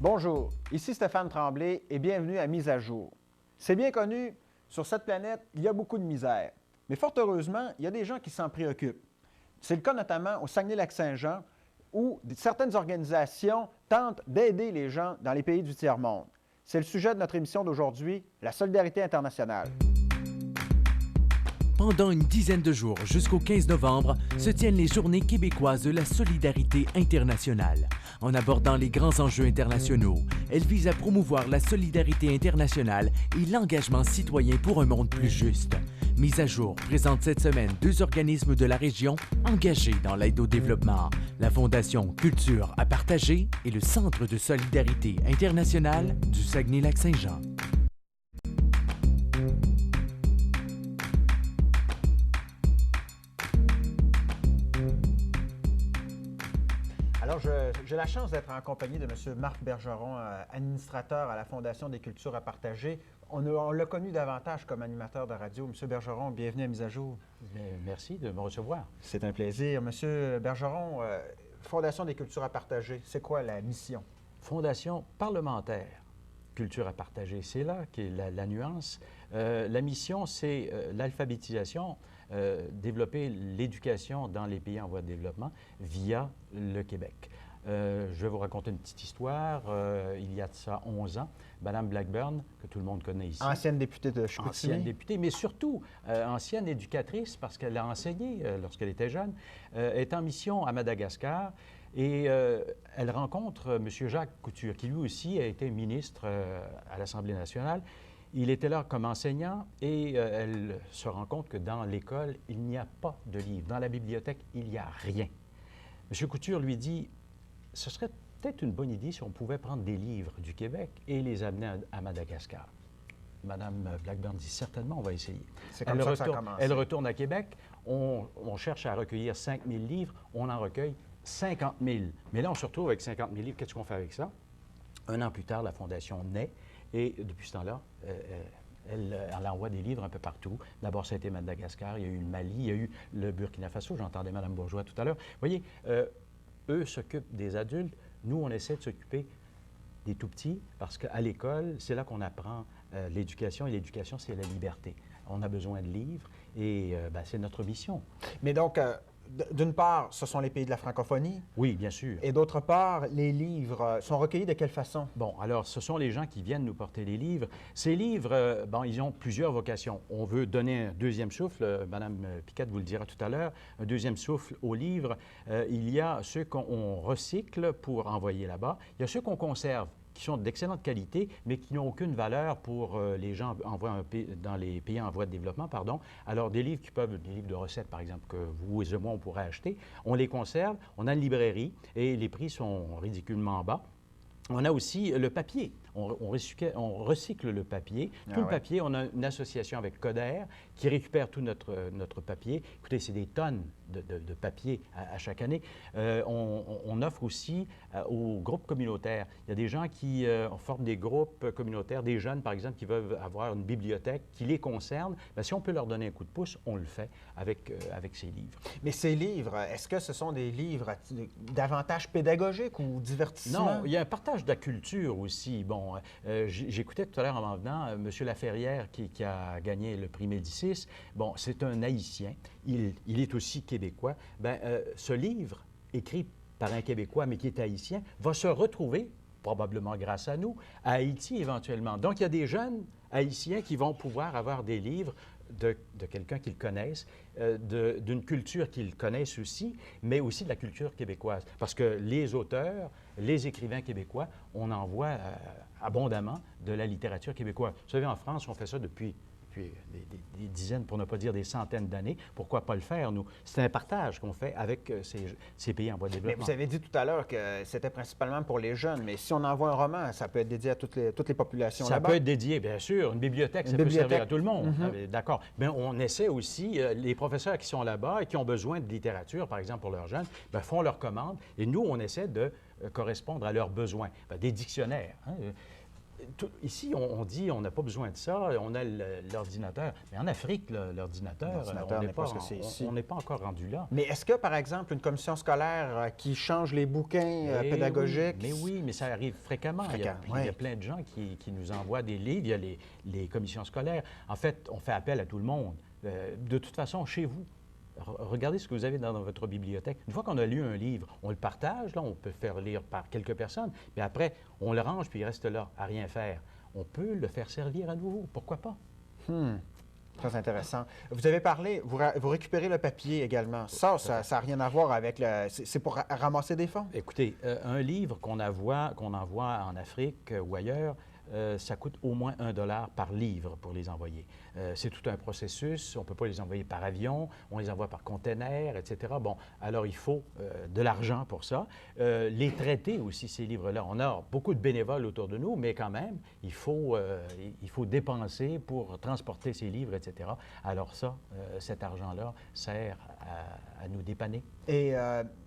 Bonjour, ici Stéphane Tremblay et bienvenue à Mise à jour. C'est bien connu, sur cette planète, il y a beaucoup de misère. Mais fort heureusement, il y a des gens qui s'en préoccupent. C'est le cas notamment au Saguenay-Lac-Saint-Jean, où certaines organisations tentent d'aider les gens dans les pays du tiers-monde. C'est le sujet de notre émission d'aujourd'hui, la solidarité internationale. Pendant une dizaine de jours, jusqu'au 15 novembre, se tiennent les Journées québécoises de la solidarité internationale. En abordant les grands enjeux internationaux, elles visent à promouvoir la solidarité internationale et l'engagement citoyen pour un monde plus juste. Mise à jour présente cette semaine deux organismes de la région engagés dans l'aide au développement, la Fondation Culture à partager et le Centre de solidarité internationale du Saguenay-Lac-Saint-Jean. Alors, j'ai la chance d'être en compagnie de M. Marc Bergeron, administrateur à la Fondation des Cultures à partager. On l'a connu davantage comme animateur de radio. M. Bergeron, bienvenue à Mise à jour. Merci de me recevoir. C'est un plaisir. M. Bergeron, Fondation des Cultures à partager, c'est quoi la mission? Fondation parlementaire Culture à partager, c'est là qu'est la nuance. La mission, c'est l'alphabétisation, développer l'éducation dans les pays en voie de développement via le Québec. Je vais vous raconter une petite histoire. Il y a de ça 11 ans, Mme Blackburn, que tout le monde connaît ici. Ancienne députée de Chicoutimi. Ancienne députée, mais surtout ancienne éducatrice parce qu'elle a enseigné lorsqu'elle était jeune, est en mission à Madagascar. Et elle rencontre M. Jacques Couture, qui lui aussi a été ministre à l'Assemblée nationale. Il était là comme enseignant et elle se rend compte que dans l'école, il n'y a pas de livres. Dans la bibliothèque, il n'y a rien. M. Couture lui dit, ce serait peut-être une bonne idée si on pouvait prendre des livres du Québec et les amener à Madagascar. Madame Blackburn dit, certainement, on va essayer. C'est comme ça que ça a commencé. Elle retourne à Québec. On cherche à recueillir 5 000 livres. On en recueille 50 000. Mais là, on se retrouve avec 50 000 livres. Qu'est-ce qu'on fait avec ça? Un an plus tard, la Fondation naît. Et depuis ce temps-là, elle envoie des livres un peu partout. D'abord, ça a été Madagascar, il y a eu le Mali, il y a eu le Burkina Faso. J'entendais Mme Bourgeois tout à l'heure. Vous voyez, eux s'occupent des adultes. Nous, on essaie de s'occuper des tout-petits parce qu'à l'école, c'est là qu'on apprend l'éducation. Et l'éducation, c'est la liberté. On a besoin de livres et c'est notre mission. Mais donc, d'une part, ce sont les pays de la francophonie. Oui, bien sûr. Et d'autre part, les livres sont recueillis de quelle façon? Bon, alors, ce sont les gens qui viennent nous porter les livres. Ces livres, ils ont plusieurs vocations. On veut donner un deuxième souffle, Mme Piquette vous le dira tout à l'heure, un deuxième souffle aux livres. Il y a ceux qu'on recycle pour envoyer là-bas. Il y a ceux qu'on conserve, qui sont d'excellente qualité, mais qui n'ont aucune valeur pour les gens dans les pays en voie de développement. Alors, des livres des livres de recettes, par exemple, que vous et moi, on pourrait acheter, on les conserve, on a une librairie et les prix sont ridiculement bas. On a aussi le papier. On recycle le papier. Tout le papier, on a une association avec Coder qui récupère tout notre papier. Écoutez, c'est des tonnes de papier à chaque année. On offre aussi aux groupes communautaires. Il y a des gens qui forment des groupes communautaires, des jeunes, par exemple, qui veulent avoir une bibliothèque qui les concerne. Bien, si on peut leur donner un coup de pouce, on le fait avec ces livres. Mais ces livres, est-ce que ce sont des livres davantage pédagogiques ou divertissants? Non, il y a un partage de la culture aussi. Bon, j'écoutais tout à l'heure en m'en venant M. Laferrière qui a gagné le prix Médicis. Bon, c'est un Haïtien. Il est aussi québécois. Ce livre, écrit par un Québécois, mais qui est haïtien, va se retrouver, probablement grâce à nous, à Haïti éventuellement. Donc, il y a des jeunes Haïtiens qui vont pouvoir avoir des livres de quelqu'un qu'ils connaissent, d'une culture qu'ils connaissent aussi, mais aussi de la culture québécoise. Parce que les auteurs, les écrivains québécois, on en voit abondamment de la littérature québécoise. Vous savez, en France, on fait ça depuis des dizaines, pour ne pas dire des centaines d'années. Pourquoi pas le faire, nous? C'est un partage qu'on fait avec ces pays en voie de développement. Mais vous avez dit tout à l'heure que c'était principalement pour les jeunes, mais si on envoie un roman, ça peut être dédié à toutes les populations là-bas? Ça peut être dédié, bien sûr. Une bibliothèque, ça peut servir à tout le monde. D'accord. Mais on essaie aussi, les professeurs qui sont là-bas et qui ont besoin de littérature, par exemple, pour leurs jeunes, font leurs commandes et nous, on essaie de correspondre à leurs besoins. Des dictionnaires. Ici, on dit on n'a pas besoin de ça, on a l'ordinateur. Mais en Afrique, l'ordinateur, on n'est pas encore rendu là. Mais est-ce que, par exemple, une commission scolaire qui change les bouquins pédagogiques... Oui, mais oui, mais ça arrive fréquemment. Il y a plein de gens qui nous envoient des livres, il y a les commissions scolaires. En fait, on fait appel à tout le monde. De toute façon, chez vous, regardez ce que vous avez dans votre bibliothèque. Une fois qu'on a lu un livre, on le partage, là, on peut faire lire par quelques personnes, puis après, on le range, puis il reste là, à rien faire. On peut le faire servir à nouveau, pourquoi pas? Très intéressant. Vous avez parlé, vous récupérez le papier également. Ça n'a rien à voir avec le... C'est pour ramasser des fonds? Écoutez, un livre qu'on envoie en Afrique ou ailleurs, ça coûte au moins $1 par livre pour les envoyer. C'est tout un processus. On ne peut pas les envoyer par avion, on les envoie par container, etc. Bon, alors il faut de l'argent pour ça. Les traiter aussi, ces livres-là. On a beaucoup de bénévoles autour de nous, mais quand même, il faut dépenser pour transporter ces livres, etc. Alors ça, cet argent-là sert à nous dépanner. Et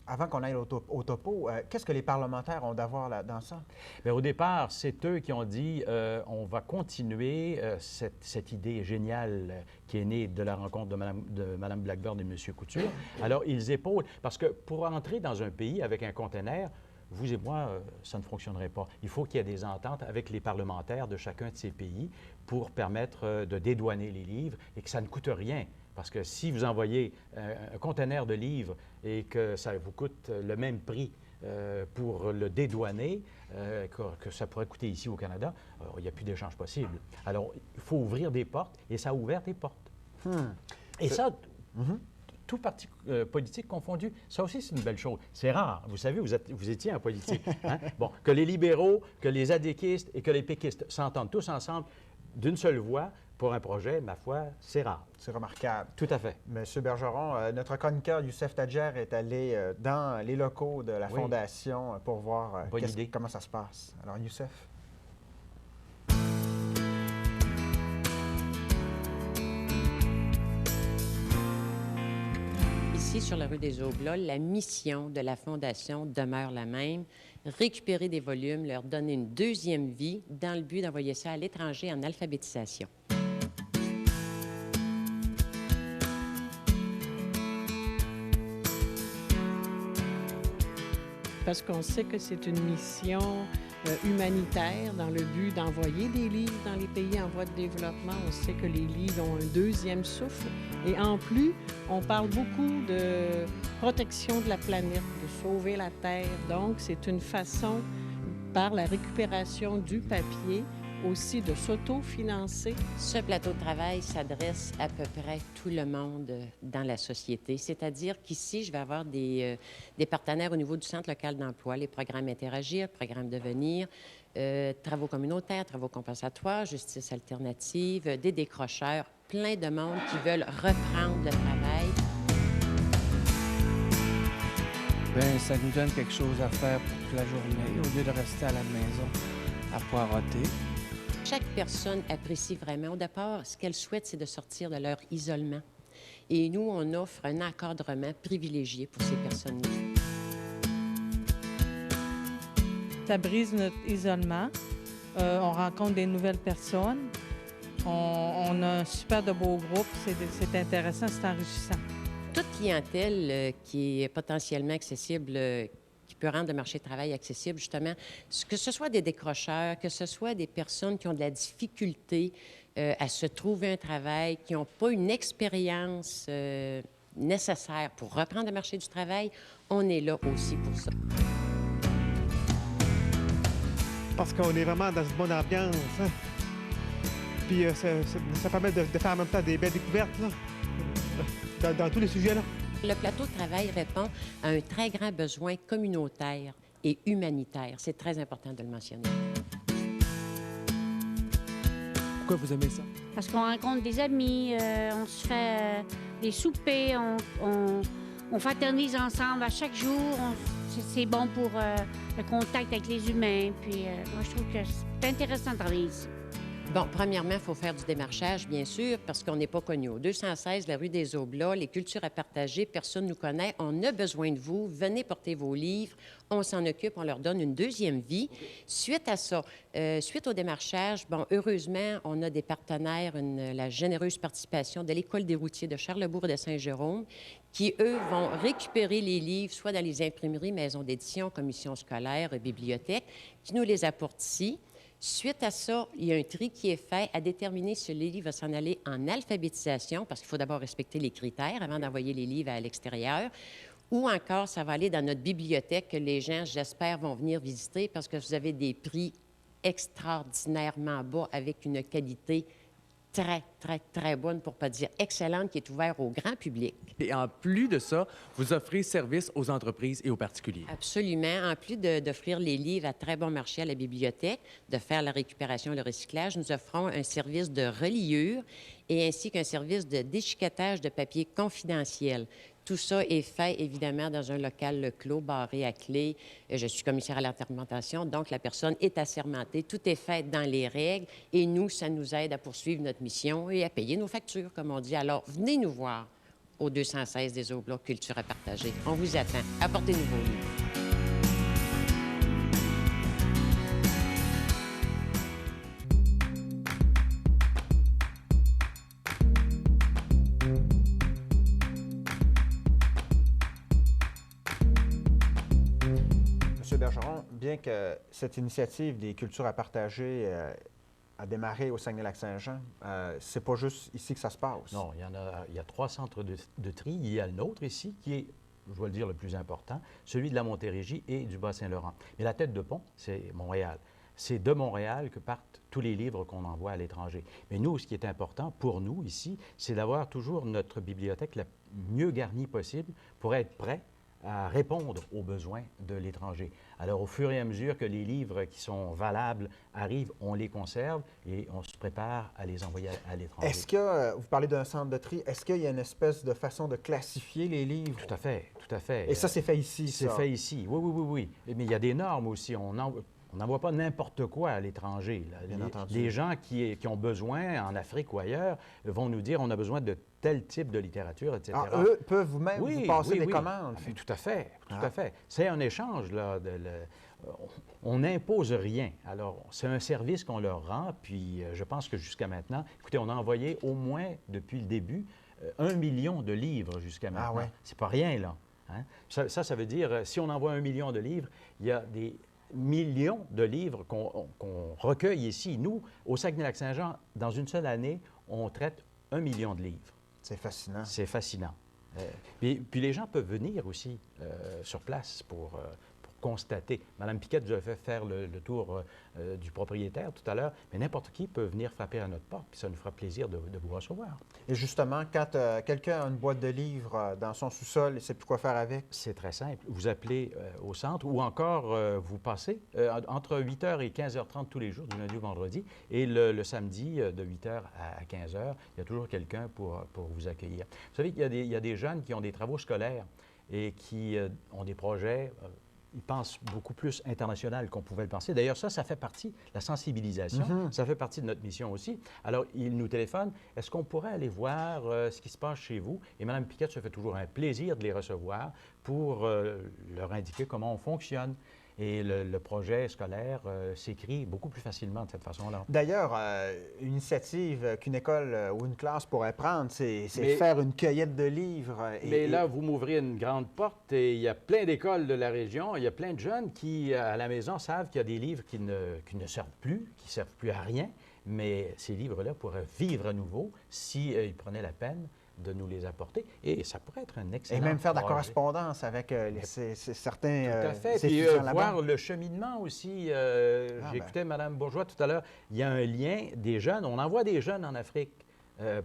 avant qu'on aille au topo, qu'est-ce que les parlementaires ont d'avoir dans ça? Bien, au départ, c'est eux qui ont dit on va continuer cette idée géniale qui est née de la rencontre de Mme Blackburn et M. Couture. Alors, ils épaulent, parce que pour entrer dans un pays avec un conteneur, vous et moi, ça ne fonctionnerait pas. Il faut qu'il y ait des ententes avec les parlementaires de chacun de ces pays pour permettre de dédouaner les livres et que ça ne coûte rien. Parce que si vous envoyez un conteneur de livres et que ça vous coûte le même prix pour le dédouaner que ça pourrait coûter ici au Canada, il n'y a plus d'échange possible. Alors, il faut ouvrir des portes et ça a ouvert des portes. Et ça, tout parti politique confondu, ça aussi, c'est une belle chose. C'est rare. Vous savez, vous étiez en politique. Hein? Bon, que les libéraux, que les adéquistes et que les péquistes s'entendent tous ensemble d'une seule voix pour un projet, ma foi, c'est rare. C'est remarquable. Tout à fait. Monsieur Bergeron, notre chroniqueur Youssef Tadjer est allé dans les locaux de la Fondation pour voir comment ça se passe. Alors, Youssef. Ici, sur la rue des Aublats, la mission de la Fondation demeure la même. Récupérer des volumes, leur donner une deuxième vie dans le but d'envoyer ça à l'étranger en alphabétisation. Parce qu'on sait que c'est une mission humanitaire dans le but d'envoyer des livres dans les pays en voie de développement. On sait que les livres ont un deuxième souffle. Et en plus, on parle beaucoup de protection de la planète, de sauver la Terre. Donc, c'est une façon, par la récupération du papier, aussi de s'autofinancer. Ce plateau de travail s'adresse à peu près tout le monde dans la société. C'est-à-dire qu'ici, je vais avoir des partenaires au niveau du Centre local d'emploi, les programmes Interagir, programmes Devenir, travaux communautaires, travaux compensatoires, justice alternative, des décrocheurs, plein de monde qui veulent reprendre le travail. Bien, ça nous donne quelque chose à faire pour toute la journée, au lieu de rester à la maison à poireauter. Chaque personne apprécie vraiment. Au départ, ce qu'elle souhaite, c'est de sortir de leur isolement. Et nous, on offre un encadrement privilégié pour ces personnes-là. Ça brise notre isolement. On rencontre des nouvelles personnes. On a un super de beau groupe. C'est intéressant, c'est enrichissant. Toute clientèle qui est potentiellement accessible, qui peut rendre le marché de travail accessible, justement, que ce soit des décrocheurs, que ce soit des personnes qui ont de la difficulté à se trouver un travail, qui n'ont pas une expérience nécessaire pour reprendre le marché du travail, on est là aussi pour ça. Parce qu'on est vraiment dans une bonne ambiance. Hein? Puis ça permet de faire en même temps des belles découvertes là, dans tous les sujets. Là. Le plateau de travail répond à un très grand besoin communautaire et humanitaire. C'est très important de le mentionner. Pourquoi vous aimez ça? Parce qu'on rencontre des amis, on se fait des soupers, on fraternise ensemble à chaque jour. C'est bon pour le contact avec les humains. Puis moi, je trouve que c'est intéressant de travailler ici. Bon, premièrement, il faut faire du démarchage, bien sûr, parce qu'on n'est pas connu. Au 216, la rue des Oblats, les cultures à partager, personne ne nous connaît. On a besoin de vous. Venez porter vos livres. On s'en occupe, on leur donne une deuxième vie. Suite à ça, suite au démarchage, bon, heureusement, on a des partenaires, la généreuse participation de l'École des routiers de Charlesbourg et de Saint-Jérôme, qui, eux, vont récupérer les livres, soit dans les imprimeries, maisons d'édition, commissions scolaires, bibliothèques, qui nous les apportent ici. Suite à ça, il y a un tri qui est fait à déterminer si le livre va s'en aller en alphabétisation, parce qu'il faut d'abord respecter les critères avant d'envoyer les livres à l'extérieur, ou encore ça va aller dans notre bibliothèque que les gens, j'espère, vont venir visiter parce que vous avez des prix extraordinairement bas avec une qualité très, très, très bonne, pour ne pas dire excellente, qui est ouverte au grand public. Et en plus de ça, vous offrez service aux entreprises et aux particuliers. Absolument. En plus d'offrir les livres à très bon marché à la bibliothèque, de faire la récupération et le recyclage, nous offrons un service de reliure et ainsi qu'un service de déchiquetage de papier confidentiel. Tout ça est fait, évidemment, dans un local clos, barré à clé. Je suis commissaire à la fermentation, donc la personne est assermentée. Tout est fait dans les règles et nous, ça nous aide à poursuivre notre mission et à payer nos factures, comme on dit. Alors, venez nous voir au 216 des Oblats, Culture à partager. On vous attend. Apportez-nous vos livres. Monsieur Bergeron, bien que cette initiative des cultures à partager a démarré au Saguenay-Lac-Saint-Jean, c'est pas juste ici que ça se passe. Non, il y a 3 centres de tri. Il y a le nôtre ici, qui est, je dois le dire, le plus important, celui de la Montérégie et du Bas-Saint-Laurent. Mais la tête de pont, c'est Montréal. C'est de Montréal que partent tous les livres qu'on envoie à l'étranger. Mais nous, ce qui est important pour nous ici, c'est d'avoir toujours notre bibliothèque la mieux garnie possible pour être prêt à répondre aux besoins de l'étranger. Alors, au fur et à mesure que les livres qui sont valables arrivent, on les conserve et on se prépare à les envoyer à l'étranger. Est-ce que, vous parlez d'un centre de tri, est-ce qu'il y a une espèce de façon de classifier les livres? Tout à fait, tout à fait. Et ça, c'est fait ici, ça? C'est fait ici, oui. Mais il y a des normes aussi. On n'envoie pas n'importe quoi à l'étranger. Les gens qui ont besoin, en Afrique ou ailleurs, vont nous dire on a besoin de tel type de littérature, etc. Ah, eux peuvent vous-même vous passer des commandes? Tout à fait, tout à fait. C'est un échange, là. On n'impose rien. Alors, c'est un service qu'on leur rend, puis je pense que jusqu'à maintenant, écoutez, on a envoyé au moins, depuis le début, 1 million de livres jusqu'à maintenant. Ah ouais. C'est pas rien, là. Hein? Ça veut dire, si on envoie 1 million de livres, il y a des millions de livres qu'on recueille ici. Nous, au Saguenay-Lac-Saint-Jean, dans une seule année, on traite 1 million de livres. C'est fascinant. C'est fascinant. Puis les gens peuvent venir aussi sur place pour constater. Mme Piquette vous a fait faire le tour du propriétaire tout à l'heure, mais n'importe qui peut venir frapper à notre porte, puis ça nous fera plaisir de vous recevoir. Et justement, quand quelqu'un a une boîte de livres dans son sous-sol, il ne sait plus quoi faire avec? C'est très simple. Vous appelez au centre ou encore vous passez entre 8h et 15h30 tous les jours, du lundi au vendredi, et le samedi de 8h à 15h, il y a toujours quelqu'un pour vous accueillir. Vous savez qu'il y a des jeunes qui ont des travaux scolaires et qui ont des projets... ils pensent beaucoup plus international qu'on pouvait le penser. D'ailleurs, ça fait partie de la sensibilisation. Ça fait partie de notre mission aussi. Alors, ils nous téléphonent. Est-ce qu'on pourrait aller voir ce qui se passe chez vous? Et Mme Piquette se fait toujours un plaisir de les recevoir pour leur indiquer comment on fonctionne. Et le projet scolaire s'écrit beaucoup plus facilement de cette façon-là. D'ailleurs, une initiative qu'une école ou une classe pourrait prendre, c'est faire une cueillette de livres. Mais là, vous m'ouvrez une grande porte et il y a plein d'écoles de la région, il y a plein de jeunes qui, à la maison, savent qu'il y a des livres qui ne servent plus, qui ne servent plus à rien, mais ces livres-là pourraient vivre à nouveau s'ils prenaient la peine de nous les apporter. Et ça pourrait être un excellent Et même faire de la projet. correspondance avec certains Tout à fait. ces Puis étudiants là-bas. voir le cheminement aussi. J'écoutais Mme Bourgeois tout à l'heure. Il y a un lien des jeunes. On envoie des jeunes en Afrique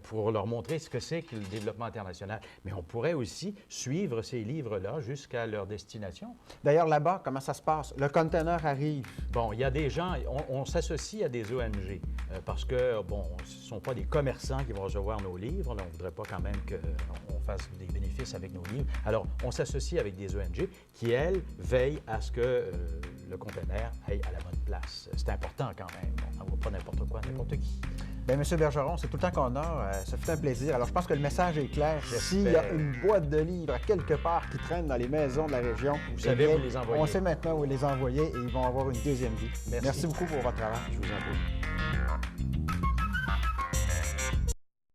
pour leur montrer ce que c'est que le développement international. Mais on pourrait aussi suivre ces livres-là jusqu'à leur destination. D'ailleurs, là-bas, comment ça se passe? Le conteneur arrive. Bon, il y a des gens, on s'associe à des ONG parce que, bon, ce ne sont pas des commerçants qui vont recevoir nos livres. Là, on ne voudrait pas quand même qu'on fasse des bénéfices avec nos livres. Alors, on s'associe avec des ONG qui, elles, veillent à ce que le conteneur aille à la bonne place. C'est important quand même. On n'envoie pas n'importe quoi, n'importe qui. Bien, M. Bergeron, c'est tout le temps qu'on a. Ça fait un plaisir. Alors, je pense que le message est clair. S'il y a une boîte de livres à quelque part qui traîne dans les maisons de la région, vous savez où les envoyer. On sait maintenant où les envoyer et ils vont avoir une deuxième vie. Merci beaucoup pour votre travail. Je vous en prie.